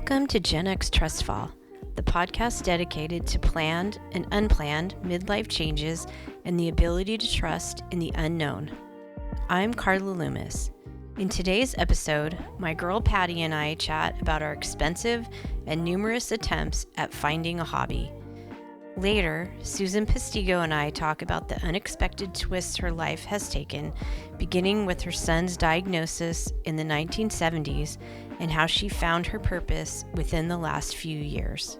Welcome to Gen X TrustFall, the podcast dedicated to planned and unplanned midlife changes and the ability to trust in the unknown. I'm Carla Loomis. In today's episode, my girl Pattie and I chat about our expensive and numerous attempts at finding a hobby. Later, Susan Postigo and I talk about the unexpected twists her life has taken, beginning with her son's diagnosis in the 1970s and how she found her purpose within the last few years.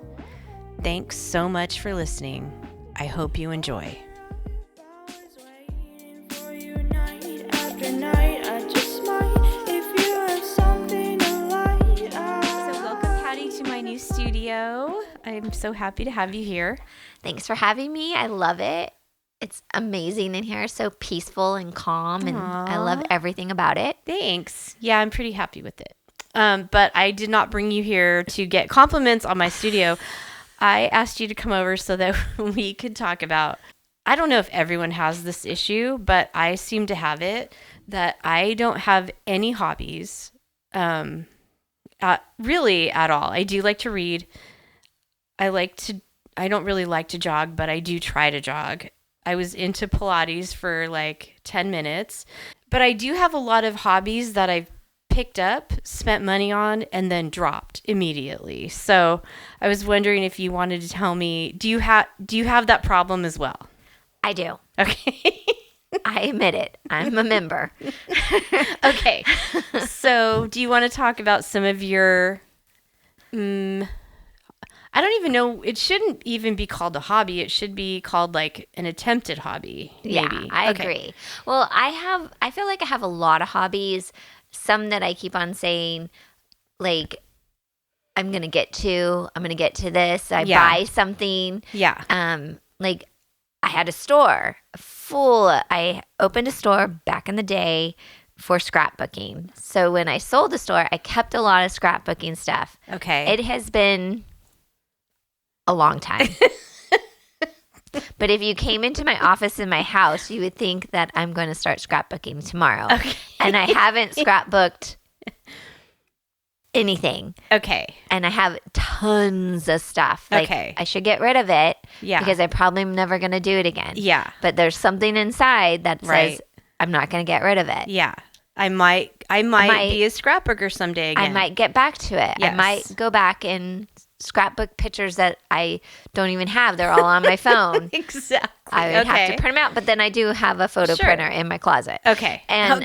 Thanks so much for listening. I hope you enjoy. Studio. I'm so happy to have you here. Thanks for having me. I love it. It's amazing in here. So peaceful and calm, and I love everything about it. Thanks. Yeah, I'm pretty happy with it. But I did not bring you here to get compliments on my studio. I asked you to come over so that we could talk about, I don't know if everyone has this issue, but I seem to have it, that I don't have any hobbies. Really at all. I do like to read. I don't really like to jog, but I do try to jog. I was into Pilates for like 10 minutes, but I do have a lot of hobbies that I've picked up, spent money on, and then dropped immediately. So I was wondering if you wanted to tell me, do you have that problem as well? I do. Okay. I admit it. I'm a member. Okay. So do you want to talk about some of your, I don't even know, it shouldn't even be called a hobby. It should be called like an attempted hobby. Maybe. Yeah, I agree. Well, I feel like I have a lot of hobbies. Some that I keep on saying, like, I'm going to get to this. I buy something. Yeah. Like, I had a store I opened a store back in the day for scrapbooking. So when I sold the store, I kept a lot of scrapbooking stuff. Okay. It has been a long time. But if you came into my office in my house, you would think that I'm going to start scrapbooking tomorrow. Okay. And I haven't scrapbooked anything. Okay. And I have tons of stuff. Like, okay. I should get rid of it. Yeah. Because I probably am never going to do it again. Yeah. But there's something inside that says, I'm not going to get rid of it. Yeah. I might be a scrapbooker someday again. I might get back to it. Yes. I might go back and scrapbook pictures that I don't even have. They're all on my phone. Exactly. I would have to print them out, but then I do have a photo printer in my closet. Okay. And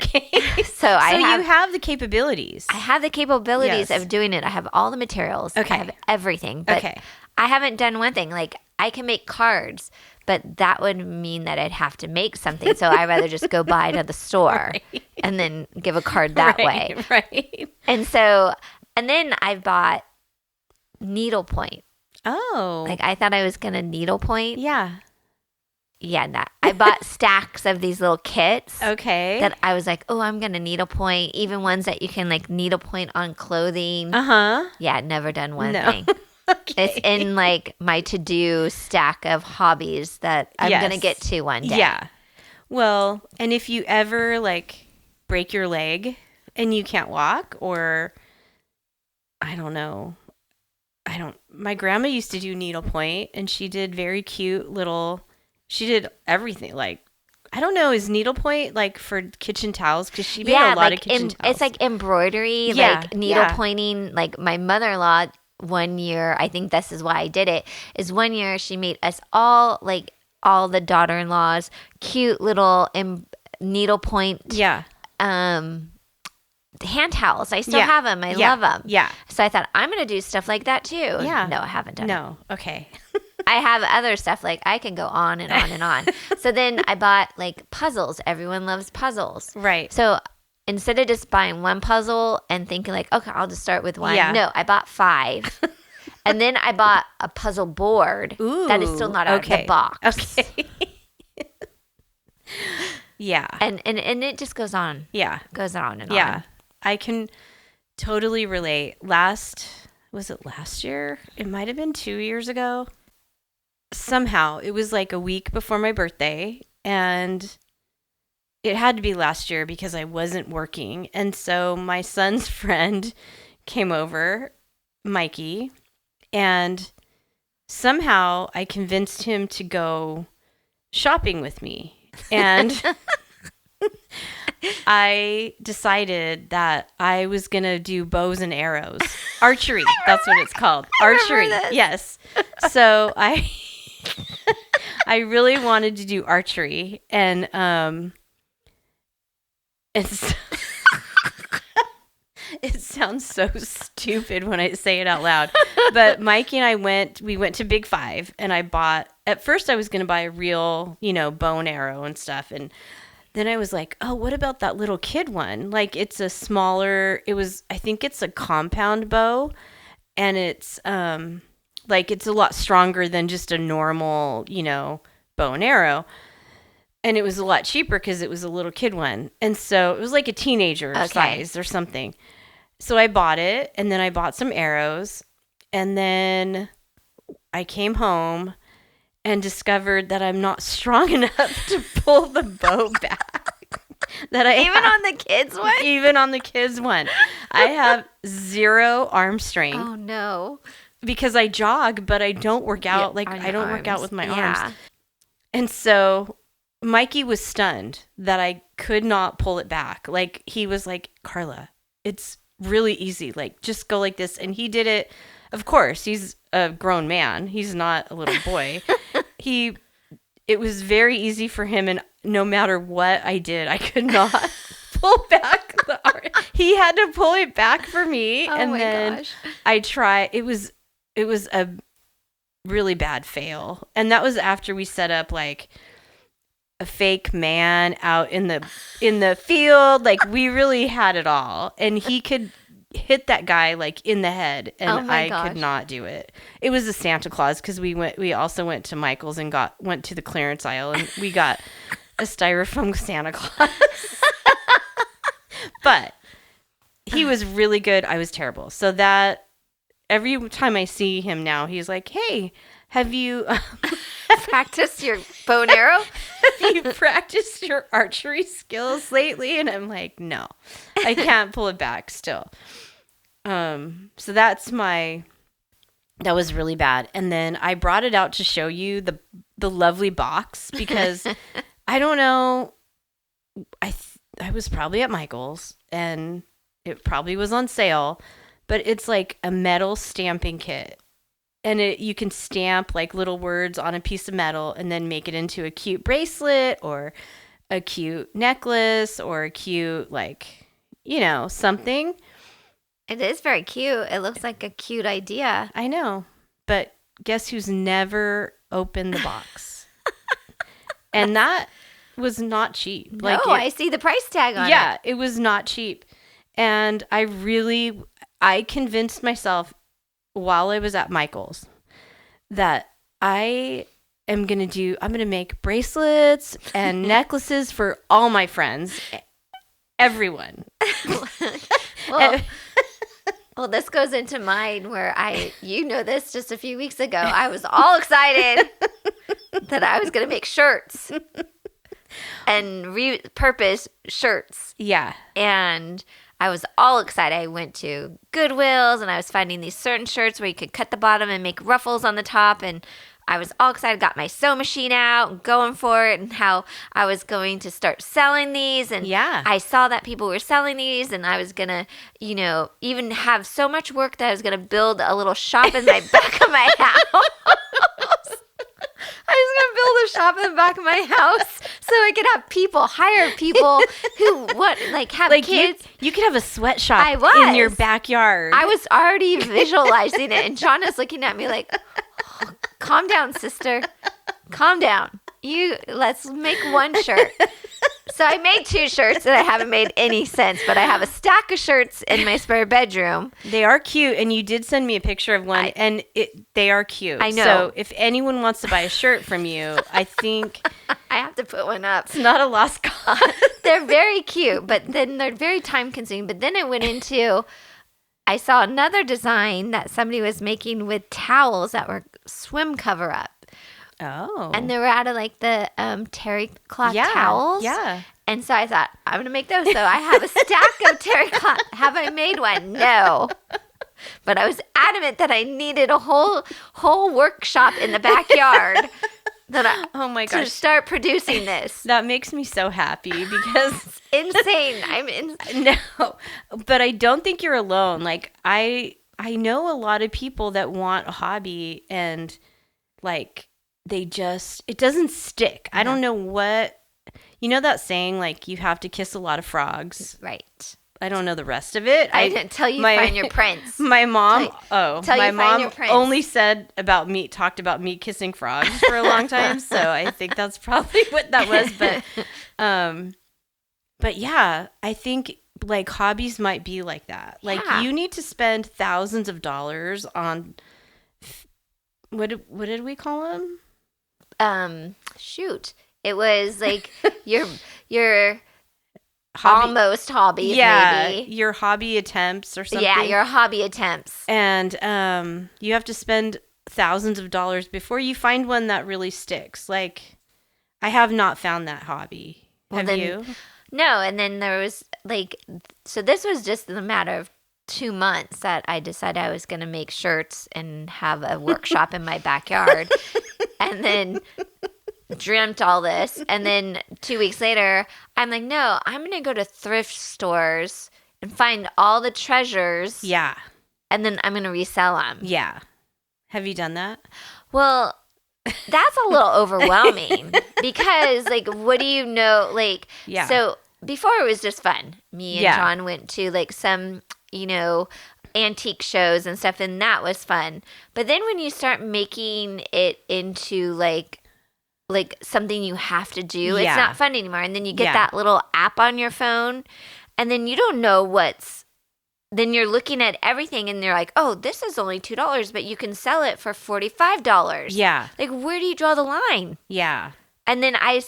so you have the capabilities. I have the capabilities of doing it. I have all the materials. Okay. I have everything. But I haven't done one thing. Like, I can make cards, but that would mean that I'd have to make something. So I'd rather just go buy it at the store and then give a card that way. Right. And then I bought needlepoint. Oh. Like, I thought I was going to needlepoint. Yeah. Yeah, I bought stacks of these little kits. Okay. That I was like, oh, I'm going to needlepoint. Even ones that you can like needlepoint on clothing. Uh-huh. Yeah, never done one thing. Okay. It's in like my to-do stack of hobbies that I'm going to get to one day. Yeah. Well, and if you ever like break your leg and you can't walk, or I don't know. My grandma used to do needlepoint, and she did very cute she did everything. Like, I don't know, is needlepoint like for kitchen towels? Because she made a lot of kitchen towels. It's like embroidery, like needlepointing. Like, my mother-in-law, one year, I think this is why I did it, is one year she made us all, like, all the daughter-in-laws, cute little needlepoint hand towels. I still have them. I love them. Yeah. So I thought, I'm going to do stuff like that too. Yeah. No, I haven't done it. No. Okay. I have other stuff. Like, I can go on and on and on. So then I bought like puzzles. Everyone loves puzzles. Right. So instead of just buying one puzzle and thinking like, okay, I'll just start with one. No, I bought 5. And then I bought a puzzle board that is still not out of the box. Okay. Yeah. And it just goes on. Yeah. Goes on and on. Yeah. I can totally relate. Was it last year? It might have been 2 years ago. Somehow, it was like a week before my birthday, and it had to be last year because I wasn't working. And so my son's friend came over Mikey, and somehow I convinced him to go shopping with me. And I decided that I was going to do bows and arrows. Archery. That's what it's called. Archery. Yes. So I really wanted to do archery. And it's it sounds so stupid when I say it out loud. But Mikey and we went to Big Five, and at first I was going to buy a real, bow and arrow and stuff. And then I was like, oh, what about that little kid one? Like, it's a smaller, I think it's a compound bow, and it's, it's a lot stronger than just a normal, bow and arrow. And it was a lot cheaper because it was a little kid one. And so it was like a teenager size or something. So I bought it, and then I bought some arrows, and then I came home and discovered that I'm not strong enough to pull the bow back. Even on the kids one? Even on the kids one. I have 0 arm strength. Oh, no. Because I jog, but I don't work out. I don't work out with my arms. And so Mikey was stunned that I could not pull it back. Like, he was like, Carla, it's really easy. Like, just go like this. And he did it. Of course, he's a grown man. He's not a little boy. It was very easy for him, and no matter what I did, I could not pull back the arm. He had to pull it back for me, and then gosh. I tried. It was a really bad fail, and that was after we set up like a fake man out in the field. Like, we really had it all, and he could hit that guy like in the head, and I could not do it. It was a Santa Claus, because we also went to Michael's and went to the clearance aisle, and we got a styrofoam Santa Claus. But he was really good. I was terrible. So that every time I see him now, he's like, hey, have you practiced your bow and arrow? Have you practiced your archery skills lately? And I'm like, no, I can't pull it back still. So that was really bad. And then I brought it out to show you the lovely box, because I don't know, I was probably at Michael's, and it probably was on sale, but it's like a metal stamping kit. And you can stamp like little words on a piece of metal and then make it into a cute bracelet or a cute necklace or a cute, something. It is very cute. It looks like a cute idea. I know. But guess who's never opened the box? And that was not cheap. No, I see the price tag on it. Yeah, it was not cheap. And I convinced myself while I was at Michael's that I'm going to make bracelets and necklaces for all my friends, everyone. Well, this goes into mine where this just a few weeks ago, I was all excited that I was going to make shirts and repurpose shirts. Yeah. And I was all excited. I went to Goodwill's, and I was finding these certain shirts where you could cut the bottom and make ruffles on the top. And I was all excited, got my sew machine out, going for it, and how I was going to start selling these. And I saw that people were selling these, and I was going to, even have so much work that I was going to build a little shop in the back of my house. I was going to build a shop in the back of my house so I could hire people who have kids. You could have a sweatshop in your backyard. I was already visualizing it, and Shauna's looking at me like, oh, calm down, sister. Calm down. Let's make one shirt. So I made 2 shirts that I haven't made any since, but I have a stack of shirts in my spare bedroom. They are cute, and you did send me a picture of one, and they are cute. I know. So if anyone wants to buy a shirt from you, I think I have to put one up. It's not a lost cause. They're very cute, but then they're very time-consuming. But then I saw another design that somebody was making with towels that were swim cover-up. Oh. And they were out of the terry cloth towels. Yeah. And so I thought, I'm going to make those. So I have a stack of terry cloth. Have I made one? No. But I was adamant that I needed a whole workshop in the backyard oh my gosh, to start producing this. That makes me so happy because insane. No, but I don't think you're alone. Like I know a lot of people that want a hobby and like it doesn't stick. I don't know what, you know that saying, like you have to kiss a lot of frogs. Right. I don't know the rest of it. I didn't tell you find your prince. My mom, my mom only talked about me kissing frogs for a long time. So I think that's probably what that was. But yeah, I think like hobbies might be like that. Like you need to spend thousands of dollars on, what did we call them? Shoot. It was like your almost hobbies, maybe. Your hobby attempts or something. Yeah, your hobby attempts. And you have to spend thousands of dollars before you find one that really sticks. Like, I have not found that hobby. Have you? No, and then there was like, so this was just in a matter of 2 months that I decided I was going to make shirts and have a workshop in my backyard. And then dreamt all this, and then 2 weeks later I'm like, no, I'm gonna go to thrift stores and find all the treasures, and then I'm gonna resell them. Have you done that? Well, that's a little overwhelming because like, what do you know, like, so before it was just fun. Me and John went to like some, antique shows and stuff, and that was fun. But then when you start making it into like something you have to do, it's not fun anymore. And then you get that little app on your phone, and then you don't know then you're looking at everything and you're like, oh, this is only $2, but you can sell it for $45. Yeah. Like, where do you draw the line? Yeah. And then I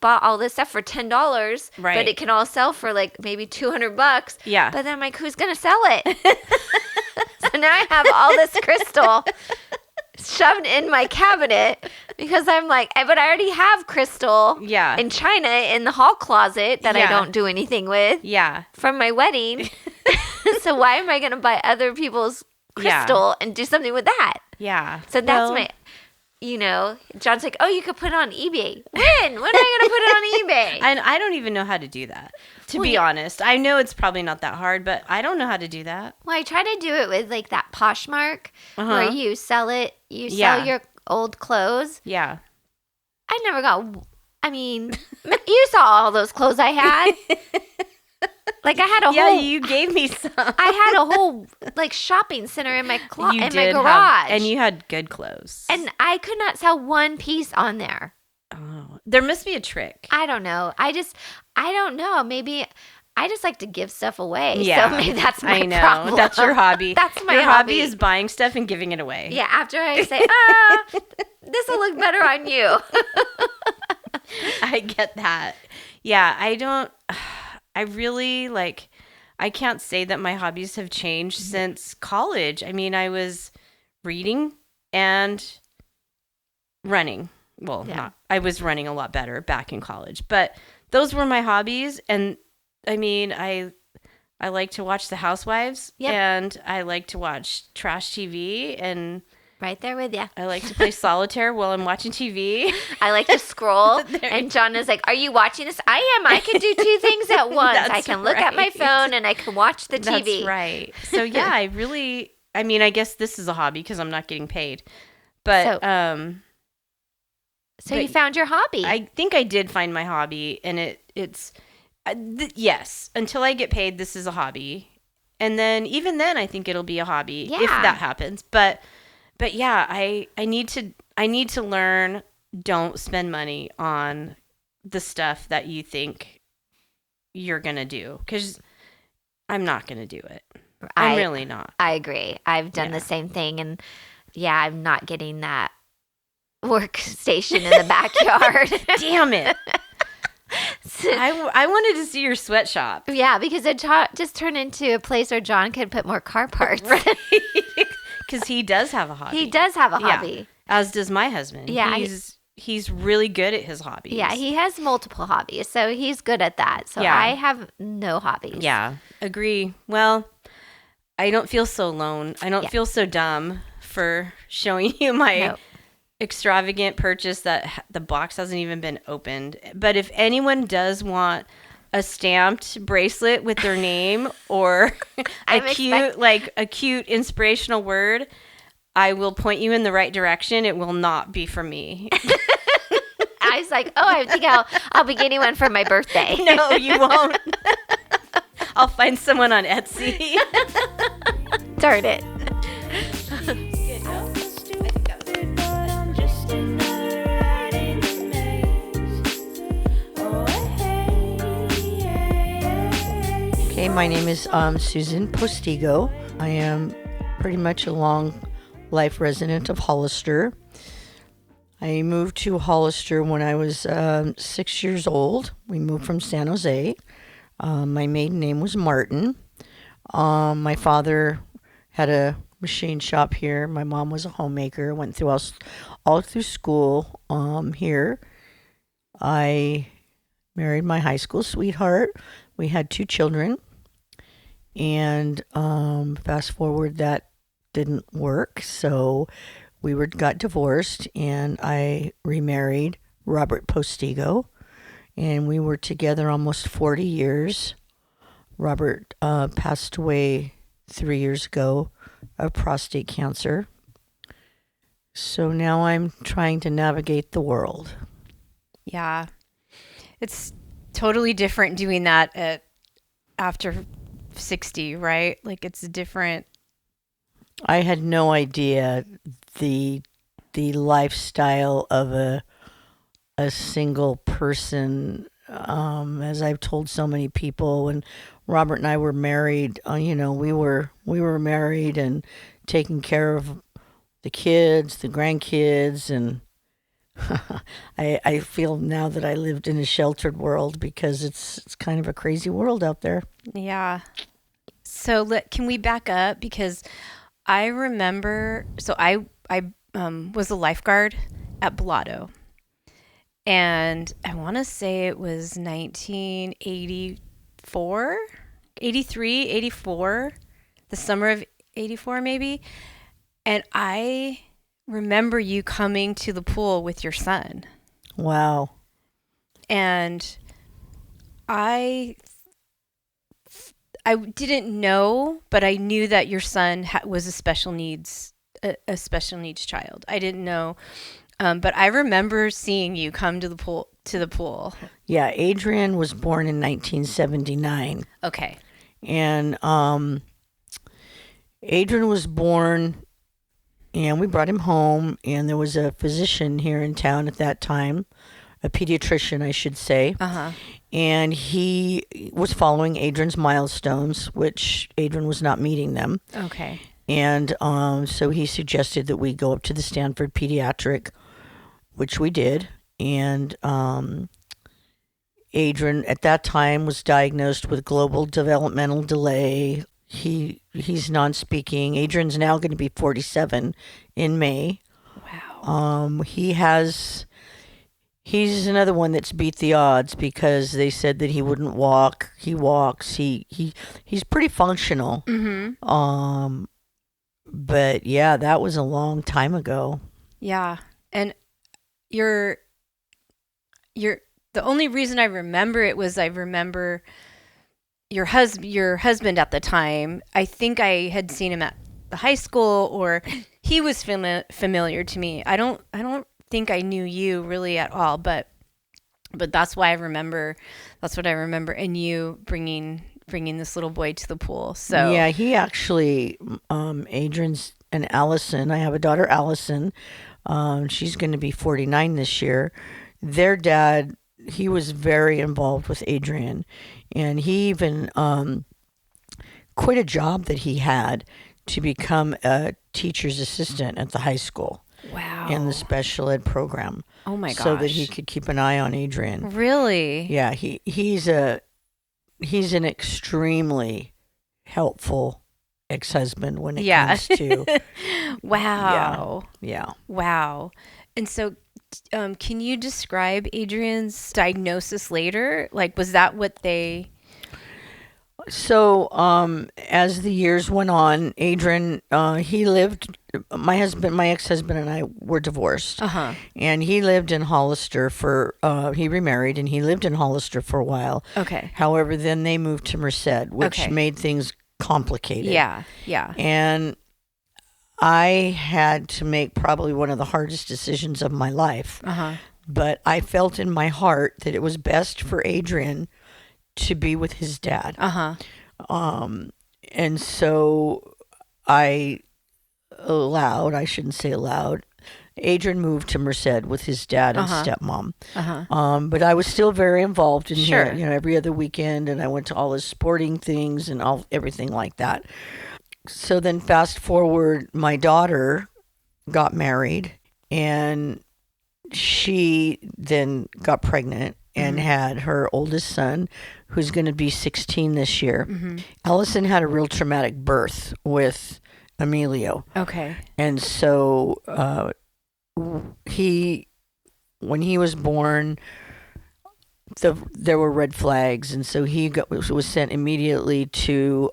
bought all this stuff for $10, right, but it can all sell for like maybe $200. Yeah. But then I'm like, who's going to sell it? So now I have all this crystal shoved in my cabinet because I'm like, but I already have crystal in China in the hall closet that I don't do anything with from my wedding. So why am I going to buy other people's crystal and do something with that? Yeah. So that's John's like, oh, you could put it on eBay. When am I going to put it on eBay? And I don't even know how to do that, to be honest. I know it's probably not that hard, but I don't know how to do that. Well, I try to do it with like that Poshmark where you sell it. You sell your old clothes. Yeah. I never got, you saw all those clothes I had. Like I had a whole. Yeah, you gave me some. I had a whole like shopping center in my my garage, and you had good clothes. And I could not sell one piece on there. Oh, there must be a trick. I don't know. I don't know. Maybe I just like to give stuff away. Yeah, so maybe that's my problem. That's your hobby. That's my hobby. Your hobby is buying stuff and giving it away. Yeah. After I say, this will look better on you. I get that. Yeah, I really I can't say that my hobbies have changed since college. I mean, I was reading and running. Well, I was running a lot better back in college, but those were my hobbies. And I mean, I like to watch The Housewives and I like to watch trash TV and right there with you. I like to play solitaire while I'm watching TV. I like to scroll. And John is like, are you watching this? I am. I can do 2 things at once. I can look at my phone and I can watch the TV. That's right. So yeah, I guess this is a hobby because I'm not getting paid. But so you found your hobby. I think I did find my hobby, and it's yes, until I get paid, this is a hobby. And then even then I think it'll be a hobby if that happens. But yeah, I need to learn, don't spend money on the stuff that you think you're going to do, because I'm not going to do it. I'm really not. I agree. I've done the same thing, and I'm not getting that workstation in the backyard. Damn it. I wanted to see your sweatshop. Yeah, because it just turned into a place where John could put more car parts. Right. Because he does have a hobby. He does have a hobby. Yeah. As does my husband. Yeah. He's really good at his hobbies. Yeah, he has multiple hobbies, so he's good at that. So I have no hobbies. Yeah, agree. Well, I don't feel so alone. I don't feel so dumb for showing you my extravagant purchase that the box hasn't even been opened. But if anyone does want a stamped bracelet with their name or a cute inspirational word, I will point you in the right direction. It will not be from me. I was like, I think I'll be getting one for my birthday. No, you won't. I'll find someone on Etsy. Darn it. Okay, my name is Susan Postigo. I am pretty much a long life resident of Hollister. I moved to Hollister when I was 6 years old. We moved from San Jose. My maiden name was Martin. My father had a machine shop here. My mom was a homemaker. Went through all through school here. I married my high school sweetheart. We had 2 children. And fast forward, that didn't work. So we got divorced, and I remarried Robert Postigo, and we were together almost 40 years. Robert passed away 3 years ago of prostate cancer. So now I'm trying to navigate the world. Yeah. It's totally different doing that after 60, right? Like, it's different. I had no idea the lifestyle of a single person. As I've told so many people, when Robert and I were married, we were married and taking care of the kids, the grandkids, and I feel now that I lived in a sheltered world because it's kind of a crazy world out there. Yeah. So can we back up? Because I remember, I was a lifeguard at Blotto, and I want to say it was 1984, 83, 84, the summer of 84 maybe. And I remember you coming to the pool with your son. Wow. And I didn't know, but I knew that your son was a special needs child. I didn't know, but I remember seeing you come to the pool. Yeah, Adrian was born in 1979. Okay. And Adrian was born, and we brought him home, and there was a physician here in town at that time, a pediatrician, I should say. Uh-huh. And he was following Adrian's milestones, which Adrian was not meeting them. Okay. And so he suggested that we go up to the Stanford Pediatric, which we did. And Adrian, at that time, was diagnosed with global developmental delay. He's non-speaking. Adrian's now going to be 47 in May. Wow. He's another one that's beat the odds because they said that he wouldn't walk. He walks. He's pretty functional. Mm-hmm. But yeah, that was a long time ago. Yeah. And the only reason I remember it was I remember your husband at the time. I think I had seen him at the high school, or he was familiar to me. I don't think I knew you really at all, but that's why I remember. That's what I remember, and you bringing this little boy to the pool. So yeah, he actually, Adrian's and Allison. I have a daughter, Allison. She's going to be 49 this year. Their dad, he was very involved with Adrian, and he even quit a job that he had to become a teacher's assistant at the high school. Wow. In the special ed program. Oh my gosh. So that he could keep an eye on Adrian. Really? Yeah, he's an extremely helpful ex-husband when it comes to Wow. Yeah. Wow. And so can you describe Adrian's diagnosis later? Like, was that what they So, as the years went on, Adrian, my ex-husband and I were divorced. And he lived in Hollister he remarried and he lived in Hollister for a while. Okay. However, then they moved to Merced, which made things complicated. Yeah. Yeah. And I had to make probably one of the hardest decisions of my life. But I felt in my heart that it was best for Adrian to be with his dad. And so I shouldn't say allowed, Adrian moved to Merced with his dad and stepmom. But I was still very involved in here, every other weekend, and I went to all his sporting things and everything like that. So then fast forward, my daughter got married, and she then got pregnant and had her oldest son, who's going to be 16 this year. Allison had a real traumatic birth with Emilio. Okay. And so when he was born, there were red flags, and so he was sent immediately to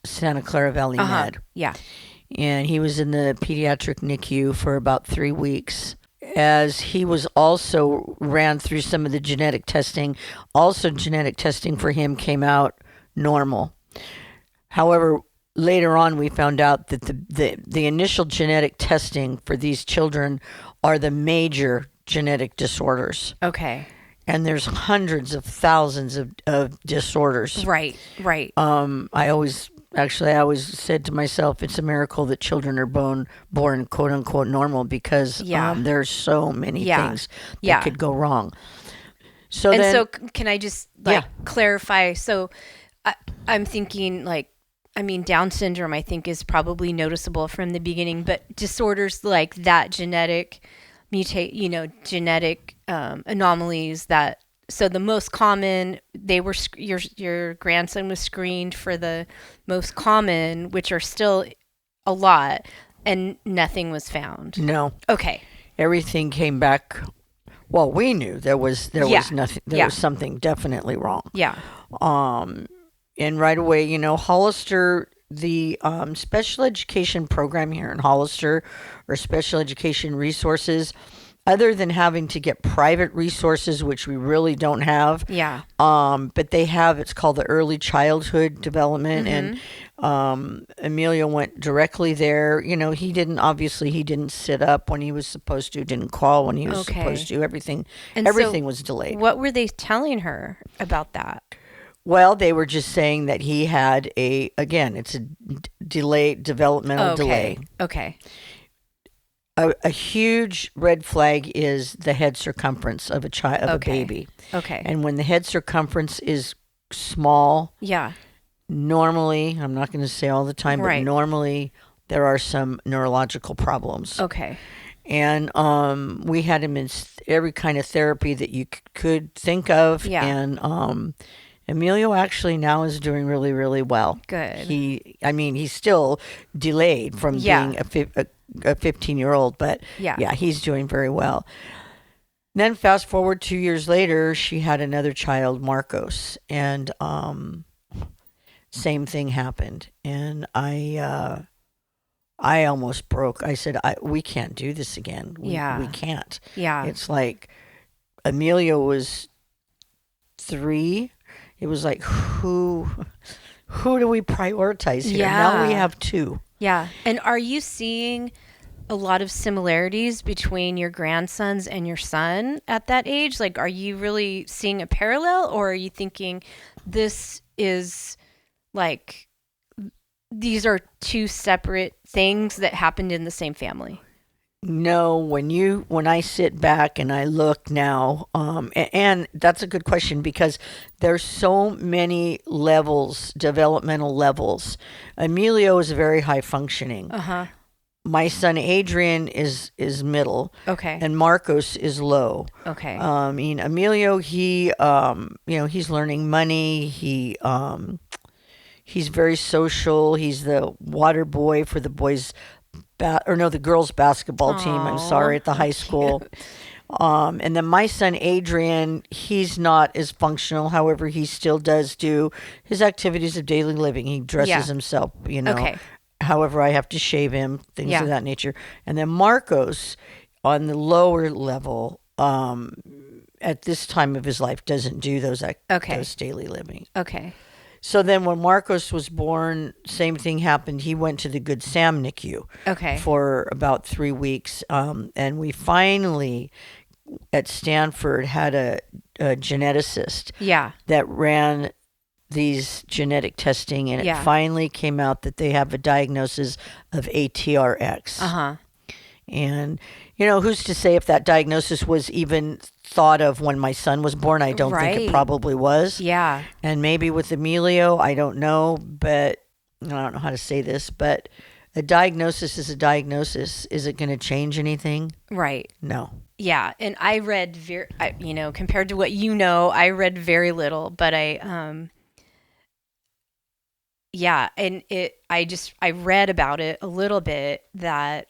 Santa Clara Valley Med. Yeah. And he was in the pediatric NICU for about 3 weeks. As he was also ran through some of the genetic testing. Also, genetic testing for him came out normal. However, later on, we found out that the initial genetic testing for these children are the major genetic disorders. Okay. And there's hundreds of thousands of disorders. Right. I always said to myself, it's a miracle that children are born quote unquote normal, because there's so many things that could go wrong. So can I just clarify? So I'm thinking Down syndrome, I think, is probably noticeable from the beginning, but disorders like that, genetic anomalies that. So the most common, your grandson was screened for the most common, which are still a lot, and nothing was found. No. Okay. Everything came back. Well, we knew there was nothing. There was something definitely wrong. Yeah. And right away, Hollister, the special education program here in Hollister, or special education resources, other than having to get private resources, which we really don't have. Yeah. But they have, it's called the early childhood development. And Emilio went directly there. He didn't sit up when he was supposed to, didn't crawl when he was supposed to. Everything was delayed. What were they telling her about that? Well, they were just saying that he had it's a developmental delay. Okay. A huge red flag is the head circumference of a baby. Okay. And when the head circumference is small, normally, I'm not going to say all the time, but normally there are some neurological problems. Okay. And we had him in every kind of therapy that you could think of. Yeah. And Emilio actually now is doing really, really well. Good. He's still delayed from being a 15-year-old, but he's doing very well. Then fast forward 2 years later, she had another child, Marcos, and same thing happened. And I almost broke. I said, we can't do this again. We can't. Yeah. It's like Emilio was 3. It was like, who do we prioritize here? Yeah. Now we have 2. Yeah. And are you seeing a lot of similarities between your grandsons and your son at that age? Like, are you really seeing a parallel, or are you thinking this is like, these are 2 separate things that happened in the same family? No, when I sit back and I look now, and that's a good question, because there's so many levels, developmental levels. Emilio is very high functioning. My son Adrian is middle. Okay. And Marcos is low. Okay. Emilio, he's learning money. He's very social. He's the water boy for the boys. The girls' basketball team. I'm sorry, at the high school. And then my son, Adrian, he's not as functional. However, he still does do his activities of daily living. He dresses himself, Okay. However, I have to shave him, things Yeah. of that nature. And then Marcos, on the lower level, at this time of his life, doesn't do those daily living. Okay. So then when Marcos was born, same thing happened. He went to the Good Sam NICU Okay. for about 3 weeks. And we finally, at Stanford, had a geneticist Yeah. that ran these genetic testing, and Yeah. it finally came out that they have a diagnosis of ATRX. Uh-huh. And, who's to say if that diagnosis was even thought of when my son was born? I don't think it probably was. Yeah. And maybe with Emilio, I don't know, but I don't know how to say this, but a diagnosis is a diagnosis. Is it going to change anything? Right. No. Yeah. And I read, compared to what I read very little, but and I read about it a little bit that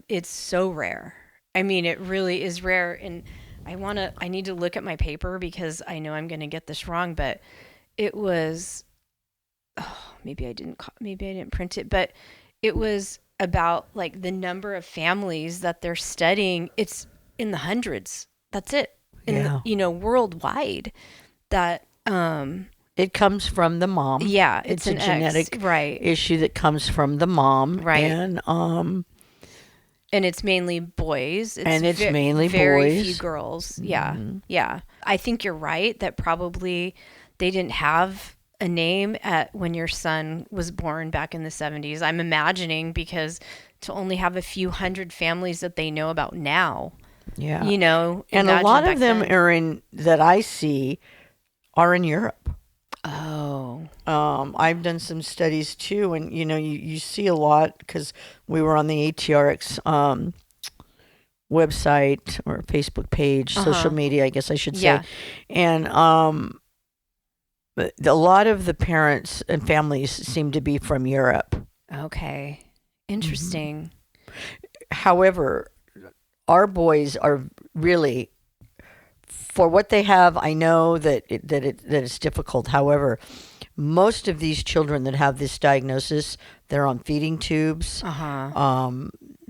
it's so rare. I mean, it really is rare. And I need to look at my paper because I know I'm going to get this wrong, but it was, maybe I didn't print it, but it was about like the number of families that they're studying. It's in the hundreds. That's it. Worldwide that, it comes from the mom. Yeah, it's an a genetic right. issue that comes from the mom. Right. And it's mainly boys. It's mainly very boys. Few girls. Yeah. Mm-hmm. Yeah. I think you're right that probably they didn't have a name when your son was born back in the 70s. I'm imagining because to only have a few hundred families that they know about now. Yeah. And a lot of them that I see are in Europe. Oh. I've done some studies too, and you see a lot because we were on the ATRX website or Facebook page, social media, I guess I should say. Yeah. And a lot of the parents and families seem to be from Europe. Okay. Interesting. Mm-hmm. However, our boys are really, for what they have, I know that it's difficult. However, most of these children that have this diagnosis, they're on feeding tubes.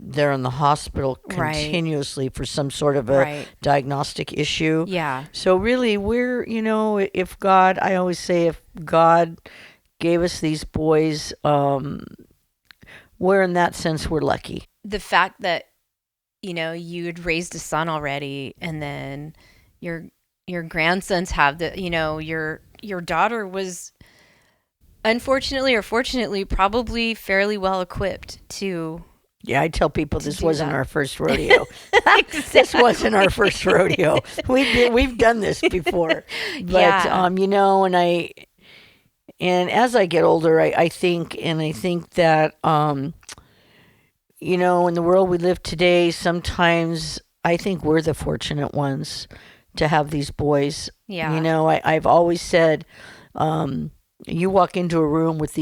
They're in the hospital continuously for some sort of a diagnostic issue. Yeah. So really, we're, if God, I always say, if God gave us these boys, we're in that sense, we're lucky. The fact that, you had raised a son already, and then your grandsons have your daughter was unfortunately or fortunately probably fairly well equipped to. Yeah, I tell people this wasn't our first rodeo. This wasn't our first rodeo. We've done this before, but and as I get older, I think that in the world we live today, sometimes I think we're the fortunate ones to have these boys. Yeah. I've always said, you walk into a room with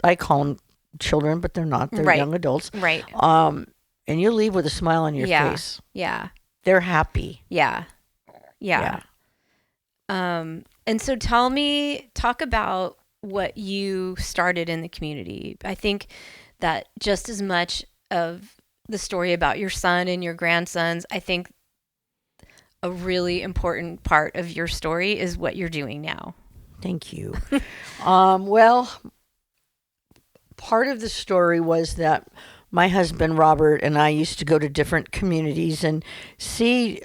I call them children, but they're not. They're young adults. Right. And you leave with a smile on your face. Yeah. They're happy. Yeah. And so talk about what you started in the community. I think that just as much of the story about your son and your grandsons, I think a really important part of your story is what you're doing now. Thank you. Well, part of the story was that my husband, Robert, and I used to go to different communities and see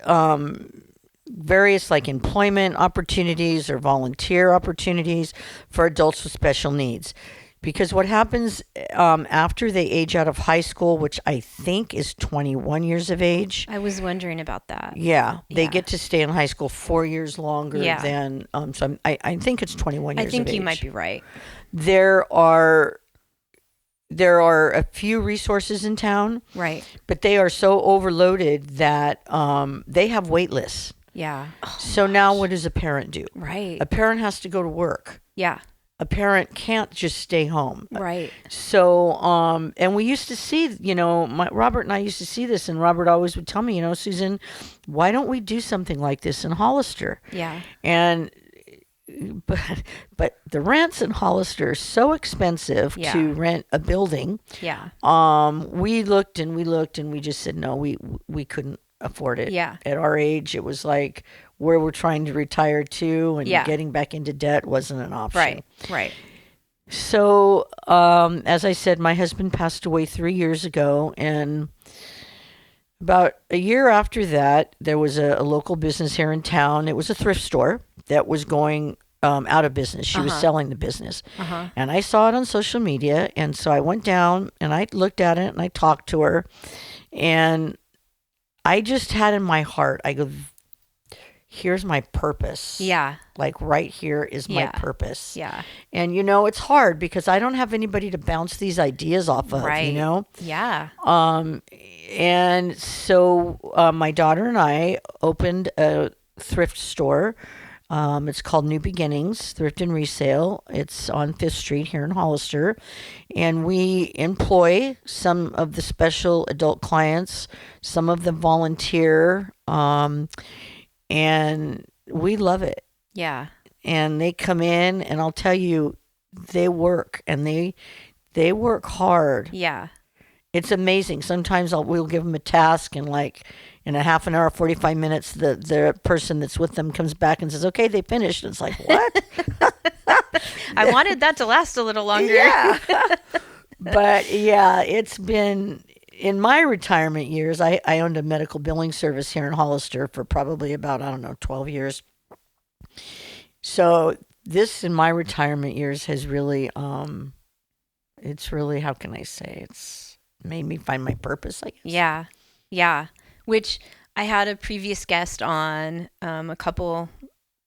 various employment opportunities or volunteer opportunities for adults with special needs. Because what happens after they age out of high school, which I think is 21 years of age. I was wondering about that. Yeah, they get to stay in high school 4 years longer than. So I think it's 21 years of age. I think you might be right. There are a few resources in town. Right. But they are so overloaded that they have wait lists. Yeah. So now what does a parent do? Right. A parent has to go to work. Yeah. a parent can't just stay home. Right. So, and we used to see, Robert and I used to see this, and Robert always would tell me, Susan, why don't we do something like this in Hollister? Yeah. And, but the rents in Hollister are so expensive to rent a building. Yeah. We looked and we just said, no, we couldn't afford it. Yeah. At our age, it was like where we're trying to retire to, and getting back into debt wasn't an option. Right. So, as I said, my husband passed away 3 years ago, and about a year after that, there was a local business here in town. It was a thrift store that was going out of business. She was selling the business. And I saw it on social media, and so I went down and I looked at it and I talked to her, and I just had in my heart, I go, here's my purpose. Yeah. Like right here is my purpose. Yeah. And it's hard because I don't have anybody to bounce these ideas off of, Yeah. And so my daughter and I opened a thrift store. It's called New Beginnings Thrift and Resale. It's on 5th Street here in Hollister. And we employ some of the special adult clients. Some of them volunteer. And we love it. Yeah. And they come in, and I'll tell you, they work, and they work hard. Yeah. It's amazing. Sometimes we'll give them a task, and like in a half an hour, 45 minutes, the person that's with them comes back and says, okay, they finished. And it's like, what? I wanted that to last a little longer. Yeah. But yeah, it's been, in my retirement years, I owned a medical billing service here in Hollister for probably about, 12 years. So this in my retirement years has really, it's really, how can I say, it's made me find my purpose, I guess. Yeah. Yeah. Which I had a previous guest on a couple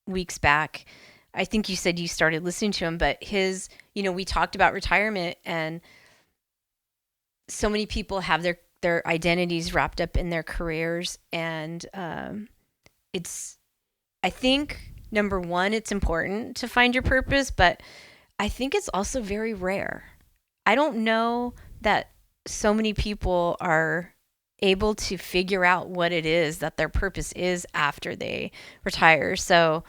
weeks back. I think you said you started listening to him, but his, we talked about retirement, and so many people have their identities wrapped up in their careers. And I think, number one, it's important to find your purpose, but I think it's also very rare. I don't know that so many people are able to figure out what it is that their purpose is after they retire. So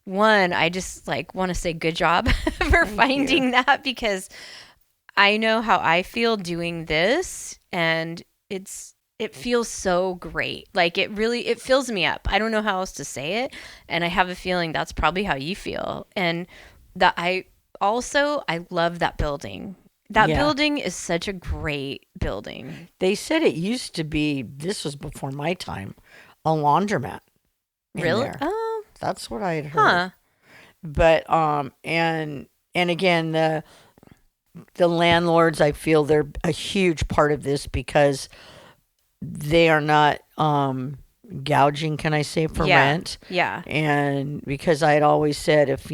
one, I just want to say good job for finding that, because I know how I feel doing this, and it feels so great. Like it fills me up. I don't know how else to say it. And I have a feeling that's probably how you feel. And that I love that building. That building is such a great building. They said it used to be, this was before my time, a laundromat. Really? There. Oh. That's what I had heard. Huh. But, and again, the landlords, I feel they're a huge part of this, because they are not gouging, can I say, for rent. Yeah. And because I had always said, if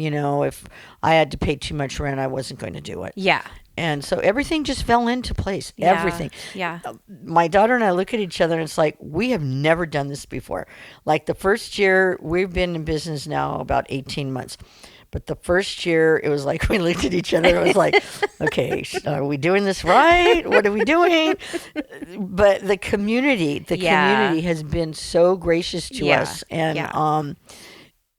I had to pay too much rent, I wasn't going to do it. Yeah. And so everything just fell into place. Yeah. Everything. Yeah. My daughter and I look at each other, and it's like, we have never done this before. Like the first year, we've been in business now about 18 months. But the first year, it was like we looked at each other. It was like, okay, are we doing this right? What are we doing? But the community has been so gracious to us. And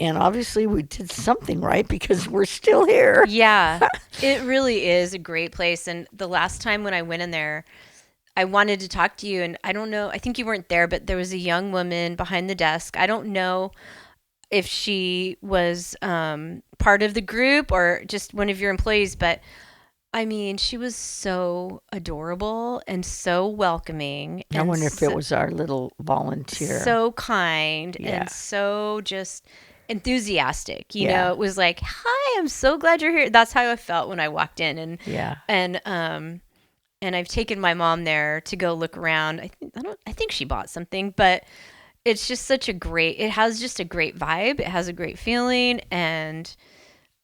and obviously we did something right, because we're still here. Yeah, it really is a great place. And the last time when I went in there, I wanted to talk to you. And I don't know, I think you weren't there, but there was a young woman behind the desk. I don't know if she was part of the group or just one of your employees, but I mean, she was so adorable and so welcoming. I wonder if it was our little volunteer. So kind and so just enthusiastic. You know, it was like, hi, I'm so glad you're here. That's how I felt when I walked in. And I've taken my mom there to go look around. I think she bought something, but it's just it has just a great vibe. It has a great feeling. And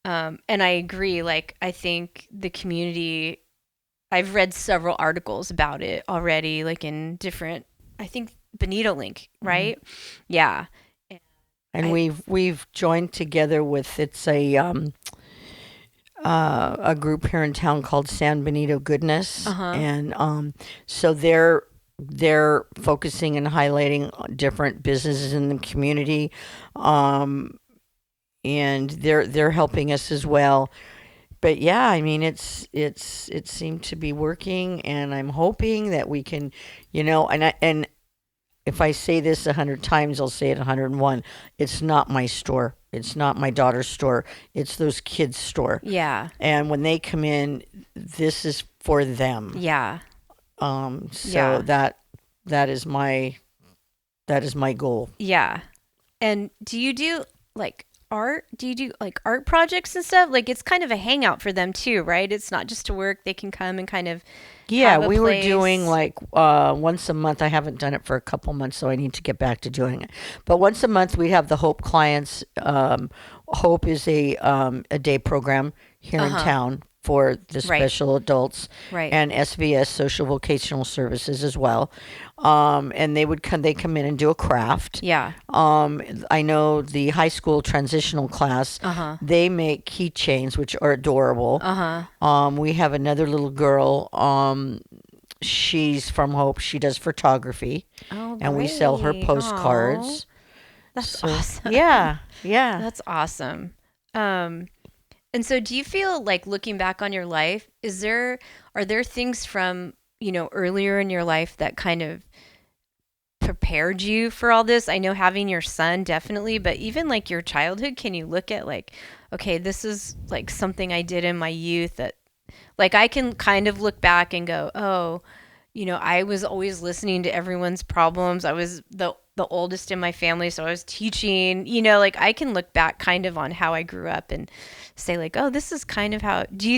I agree. Like, I think the community, I've read several articles about it already, like in different, I think Bonito Link, right? Mm-hmm. Yeah. And we've joined together with, it's a a group here in town called San Benito Goodness, Uh-huh. and so they're focusing and highlighting different businesses in the community, and they're helping us as well. But yeah, I mean, it seemed to be working, and I'm hoping that we can, and if I say this 100 times, I'll say it 101. It's not my store. It's not my daughter's store. It's those kids' store. Yeah. And when they come in, this is for them. Yeah. So that is my goal. Yeah. And do you do like art? Do you do like art projects and stuff? Like it's kind of a hangout for them too, right? It's not just to work. They can come and kind of have a we were place. doing like once a month. I haven't done it for a couple months, so I need to get back to doing it. But once a month, we have the Hope clients. Hope is a day program here in town for the special adults, Right. and SVS, Social Vocational Services, as well. And they come in and do a craft. Yeah. I know the high school transitional class. They make keychains, which are adorable. We have another little girl. She's from Hope. She does photography, and we sell her great. postcards. That's awesome. Yeah. That's awesome. And so do you feel like looking back on your life, are there things from, earlier in your life that kind of prepared you for all this? I know having your son definitely, but even like your childhood, can you look at like, okay, this is like something I did in my youth that like I can kind of look back and go, oh, I was always listening to everyone's problems. I was the oldest in my family, so I was teaching, like I can look back kind of on how I grew up and say like, oh, this is kind of how, do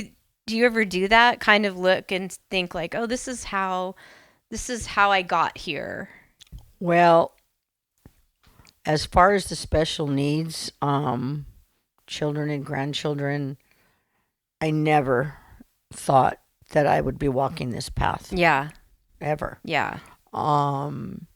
you ever do that? Kind of look and think like, oh, this is how I got here. Well, as far as the special needs, children and grandchildren, I never thought that I would be walking this path. Yeah. Ever. Yeah. And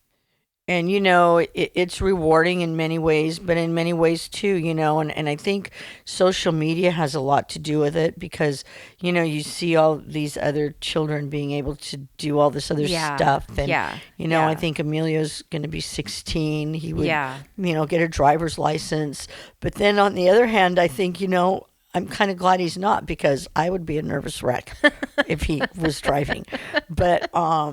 it's rewarding in many ways, but in many ways too, and I think social media has a lot to do with it because, you see all these other children being able to do all this other stuff. And, I think Emilio's going to be 16. He would, get a driver's license. But then on the other hand, I think, I'm kind of glad he's not because I would be a nervous wreck if he was driving. But, I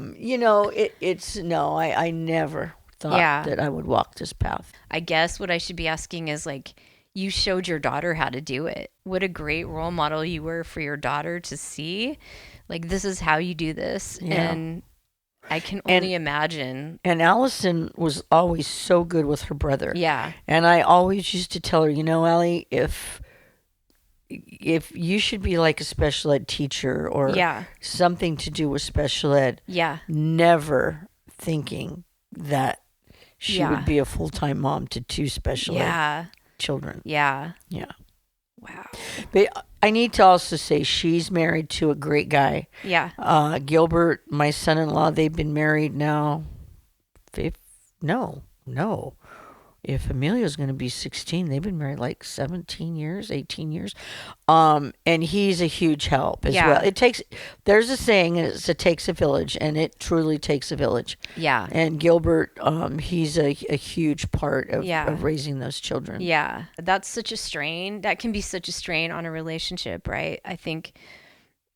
never thought that I would walk this path. I guess what I should be asking is like, you showed your daughter how to do it. What a great role model you were for your daughter to see. Like, this is how you do this. Yeah. And I can only imagine. And Allison was always so good with her brother. Yeah. And I always used to tell her, Allie, if you should be like a special ed teacher or something to do with special ed, never thinking that she would be a full-time mom to two special ed children. Yeah. Yeah. Wow. But I need to also say she's married to a great guy. Yeah. Gilbert, my son-in-law, they've been married now. If Emilio's going to be 16, they've been married like 17 years, 18 years. And he's a huge help as well. There's a saying, it takes a village, and it truly takes a village. Yeah. And Gilbert, he's a huge part of raising those children. Yeah. That's such a strain. That can be such a strain on a relationship, right? I think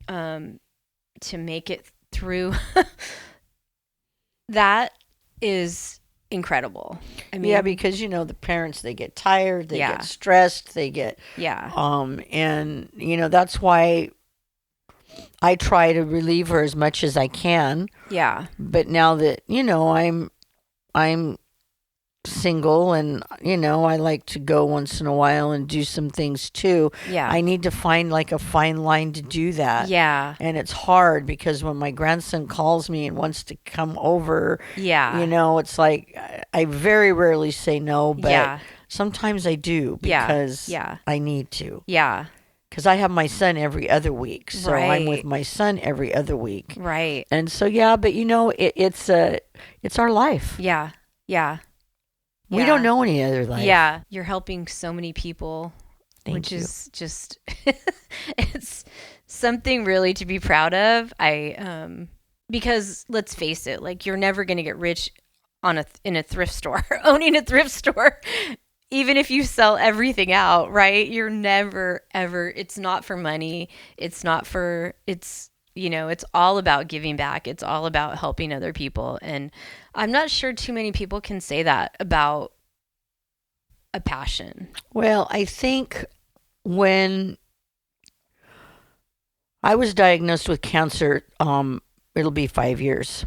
to make it through that is incredible. I mean, because the parents, they get tired, they get stressed, they get and that's why I try to relieve her as much as I can. Yeah. But now that I'm single and I like to go once in a while and do some things too. Yeah. I need to find like a fine line to do that. Yeah. And it's hard because when my grandson calls me and wants to come over, it's like I very rarely say no, but sometimes I do because I need to. Yeah. Because I have my son every other week. So I'm with my son every other week. Right. And so, but it's our life. Yeah. Yeah. We don't know any other life. Yeah. You're helping so many people Thank you. is just it's something really to be proud of. Because let's face it, like you're never going to get rich in a thrift store, owning a thrift store. Even if you sell everything out, right? You're never ever, it's not for money. It's all about giving back. It's all about helping other people. And I'm not sure too many people can say that about a passion. Well, I think when I was diagnosed with cancer, it'll be 5 years.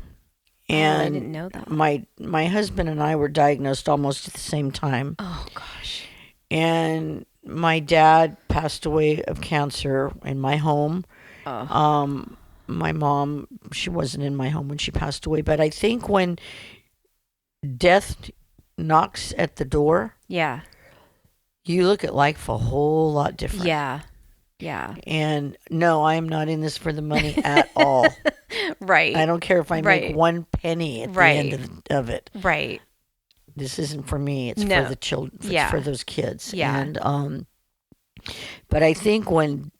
And I didn't know that. My husband and I were diagnosed almost at the same time. Oh, gosh. And my dad passed away of cancer in my home. Oh. My mom, she wasn't in my home when she passed away. But I think when death knocks at the door, Yeah. you look at life a whole lot different. Yeah. Yeah. And no, I am not in this for the money at all. Right. I don't care if I make 1 penny at the end of it. Right. This isn't for me. It's for the children. It's for those kids. Yeah. And but I think when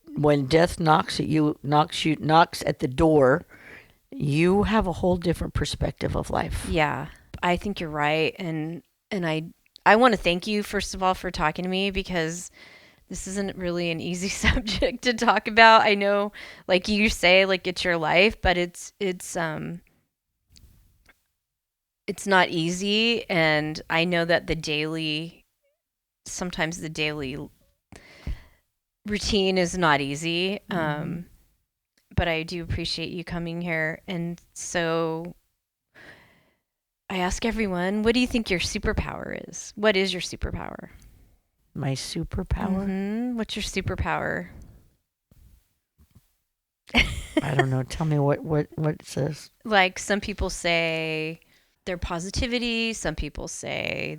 death knocks at the door, you have a whole different perspective of life. Yeah. I think you're right. And I want to thank you, first of all, for talking to me, because this isn't really an easy subject to talk about. I know, like you say, like it's your life, but it's not easy. And I know that sometimes the daily routine is not easy. But I do appreciate you coming here. And so I ask everyone, what do you think your superpower is? What is your superpower? My superpower? Mm-hmm. What's your superpower? I don't know. Tell me what it says. Like some people say their positivity. Some people say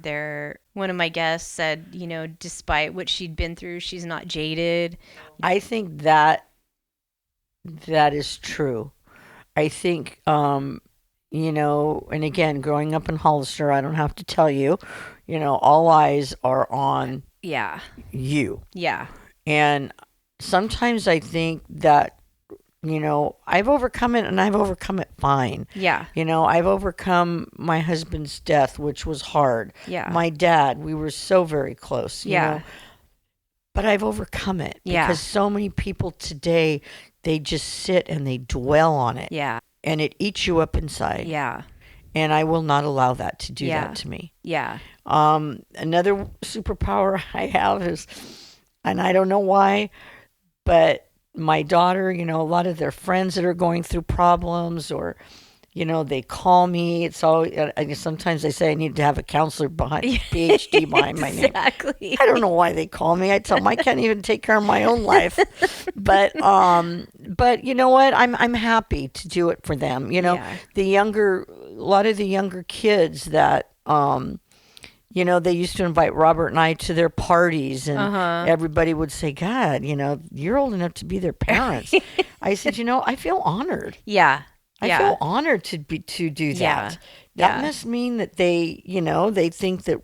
one of my guests said, despite what she'd been through, she's not jaded. I think that is true. I think, and again, growing up in Hollister, I don't have to tell you, all eyes are on you. Yeah. And sometimes I think that, I've overcome it, and I've overcome it fine. Yeah. I've overcome my husband's death, which was hard. Yeah. My dad, we were so very close. Yeah. But I've overcome it. Yeah. Because so many people today, they just sit and they dwell on it. Yeah. And it eats you up inside. Yeah. And I will not allow that to do that to me. Yeah. Another superpower I have is, and I don't know why, but my daughter, a lot of their friends that are going through problems, or, they call me. It's all, sometimes they say I need to have a counselor PhD behind my name. Exactly. I don't know why they call me. I tell them I can't even take care of my own life. But you know what? I'm happy to do it for them. A lot of the younger kids that, they used to invite Robert and I to their parties, and everybody would say, God, you're old enough to be their parents. I said, I feel honored. Yeah. I feel honored to do that. Yeah. That must mean that they, they think that,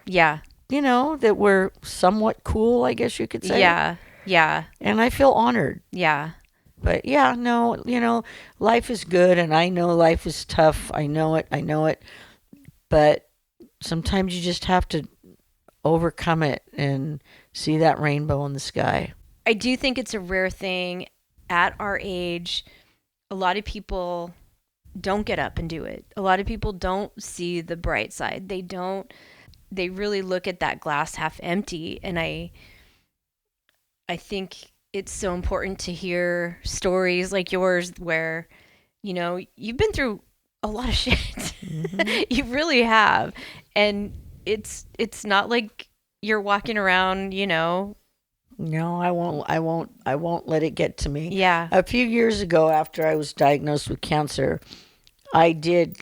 that we're somewhat cool, I guess you could say. Yeah. Yeah. And I feel honored. Yeah. But life is good, and I know life is tough. I know it. But sometimes you just have to overcome it and see that rainbow in the sky. I do think it's a rare thing at our age. A lot of people don't get up and do it. A lot of people don't see the bright side. They really look at that glass half empty. And I think it's so important to hear stories like yours where, you've been through a lot of shit. Mm-hmm. You really have. And it's not like you're walking around, No, I won't let it get to me. Yeah. A few years ago, after I was diagnosed with cancer, I did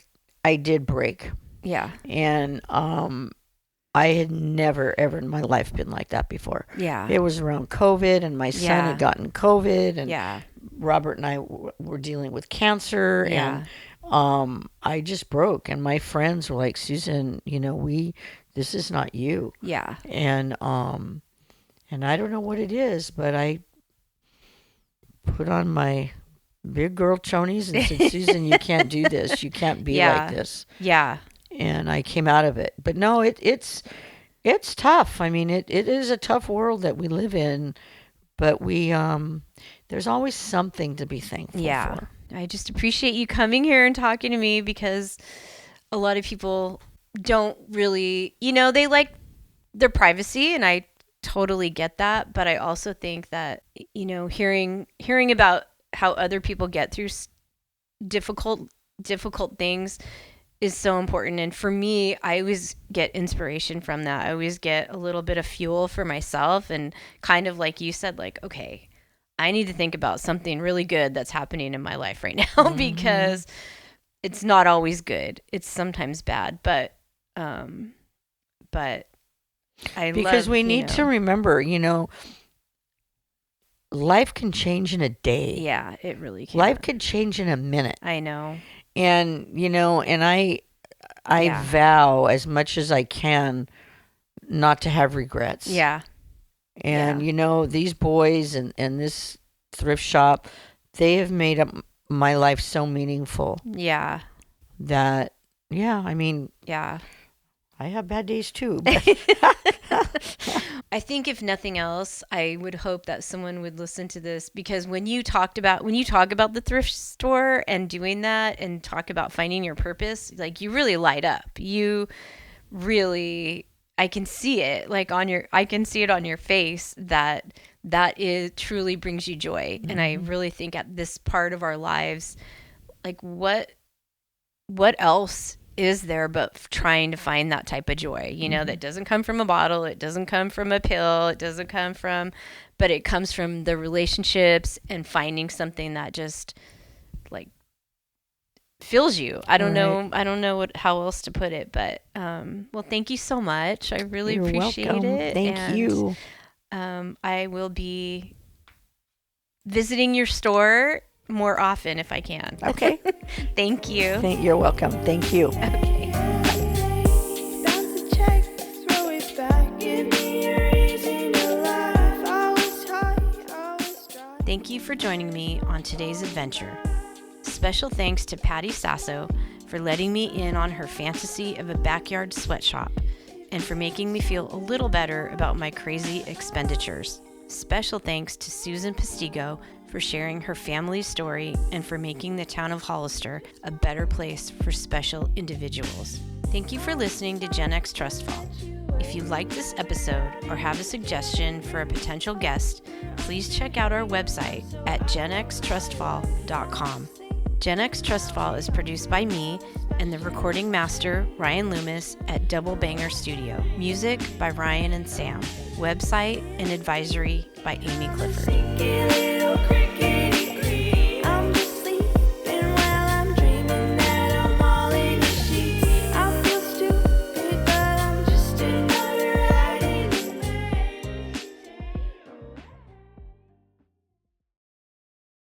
break. Yeah. And I had never ever in my life been like that before. Yeah. It was around COVID, and my son had gotten COVID, and Robert and I were dealing with cancer, and I just broke, and my friends were like, Susan, this is not you. Yeah. And And I don't know what it is, but I put on my big girl chonies and said, Susan, you can't do this. You can't be like this. Yeah. And I came out of it. But no, it's tough. I mean, it is a tough world that we live in, but there's always something to be thankful for. I just appreciate you coming here and talking to me, because a lot of people don't really, they like their privacy, and I totally get that. But I also think that, hearing about how other people get through difficult things is so important. And for me, I always get inspiration from that. I always get a little bit of fuel for myself, and kind of like you said, like, okay, I need to think about something really good that's happening in my life right now, because it's not always good. It's sometimes bad, but because we need to remember, life can change in a day. Yeah, it really can. Life could change in a minute. I know. And, and I vow as much as I can not to have regrets. Yeah. And, these boys and this thrift shop, they have made up my life so meaningful. Yeah. That, I mean. Yeah. I have bad days too. I think if nothing else, I would hope that someone would listen to this, because when you talk about the thrift store and doing that and talk about finding your purpose, like, you really light up. You really, I can see it I can see it on your face that is truly brings you joy. Mm-hmm. And I really think at this part of our lives, like, what else is there but trying to find that type of joy, that doesn't come from a bottle, it doesn't come from a pill, but it comes from the relationships and finding something that just, like, fills you. I don't know how else to put it, but well, thank you so much. I really appreciate it. Thank you. I will be visiting your store more often if I can. Okay. Thank you. You're welcome. Thank you. Okay. Thank you for joining me on today's adventure. Special thanks to Pattie Saso for letting me in on her fantasy of a backyard sweatshop, and for making me feel a little better about my crazy expenditures. Special thanks to Susan Postigo for sharing her family's story and for making the town of Hollister a better place for special individuals. Thank you for listening to Gen X TrustFall. If you liked this episode or have a suggestion for a potential guest, please check out our website at genxtrustfall.com. Gen X TrustFall is produced by me and the recording master, Ryan Loomis, at Double Banger Studio. Music by Ryan and Sam. Website and advisory by Amy Clifford.